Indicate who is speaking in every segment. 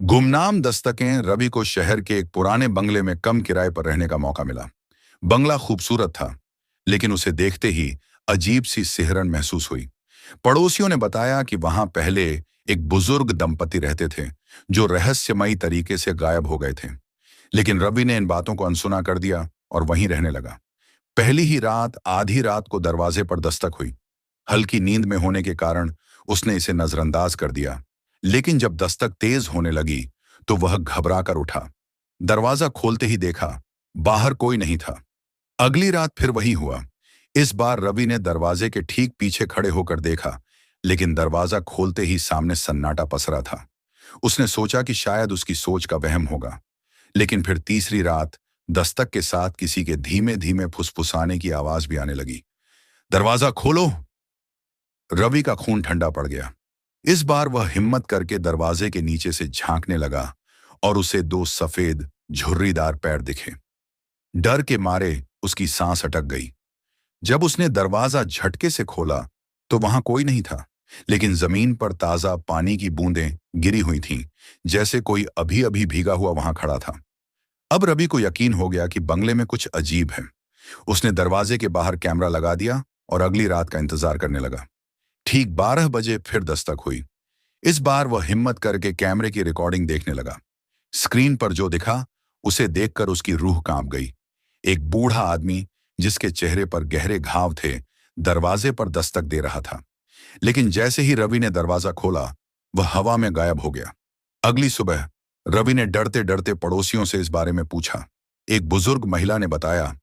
Speaker 1: गुमनाम दस्तकें रवि को शहर के एक पुराने बंगले में कम किराए पर रहने का मौका मिला। बंगला खूबसूरत था, लेकिन उसे देखते ही अजीब सी सिहरन महसूस हुई। पड़ोसियों ने बताया कि वहां पहले एक बुजुर्ग दंपति रहते थे, जो रहस्यमयी तरीके से गायब हो गए थे। लेकिन रवि ने इन बातों को अनसुना कर दिया और वहीं रहने लगा। पहली ही रात आधी रात को दरवाजे पर दस्तक हुई। हल्की नींद में होने के कारण उसने इसे नजरअंदाज कर दिया, लेकिन जब दस्तक तेज होने लगी तो वह घबरा कर उठा। दरवाजा खोलते ही देखा, बाहर कोई नहीं था। अगली रात फिर वही हुआ। इस बार रवि ने दरवाजे के ठीक पीछे खड़े होकर देखा, लेकिन दरवाजा खोलते ही सामने सन्नाटा पसरा था। उसने सोचा कि शायद उसकी सोच का वहम होगा। लेकिन फिर तीसरी रात दस्तक के साथ किसी के धीमे धीमे फुसफुसाने की आवाज भी आने लगी। दरवाजा खोलो। रवि का खून ठंडा पड़ गया। इस बार वह हिम्मत करके दरवाजे के नीचे से झांकने लगा और उसे दो सफेद झुर्रीदार पैर दिखे। डर के मारे उसकी सांस अटक गई। जब उसने दरवाजा झटके से खोला तो वहां कोई नहीं था, लेकिन जमीन पर ताजा पानी की बूंदें गिरी हुई थीं, जैसे कोई अभी अभी भीगा हुआ वहां खड़ा था। अब रवि को यकीन हो गया कि बंगले में कुछ अजीब है। उसने दरवाजे के बाहर कैमरा लगा दिया और अगली रात का इंतजार करने लगा। ठीक 12 बजे फिर दस्तक हुई। इस बार वह हिम्मत करके कैमरे की रिकॉर्डिंग देखने लगा। स्क्रीन पर जो दिखा उसे देखकर उसकी रूह कांप गई। एक बूढ़ा आदमी, जिसके चेहरे पर गहरे घाव थे, दरवाजे पर दस्तक दे रहा था। लेकिन जैसे ही रवि ने दरवाजा खोला, वह हवा में गायब हो गया। अगली सुबह रवि ने डरते डरते पड़ोसियों से इस बारे में पूछा। एक बुजुर्ग महिला ने बताया,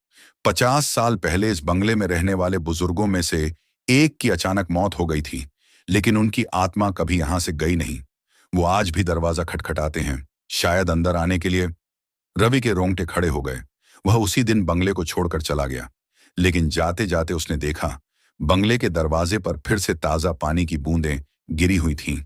Speaker 1: 50 साल पहले इस बंगले में रहने वाले बुजुर्गों में से एक की अचानक मौत हो गई थी, लेकिन उनकी आत्मा कभी यहां से गई नहीं। वो आज भी दरवाजा खटखटाते हैं, शायद अंदर आने के लिए। रवि के रोंगटे खड़े हो गए। वह उसी दिन बंगले को छोड़कर चला गया, लेकिन जाते जाते उसने देखा, बंगले के दरवाजे पर फिर से ताजा पानी की बूंदें गिरी हुई थीं।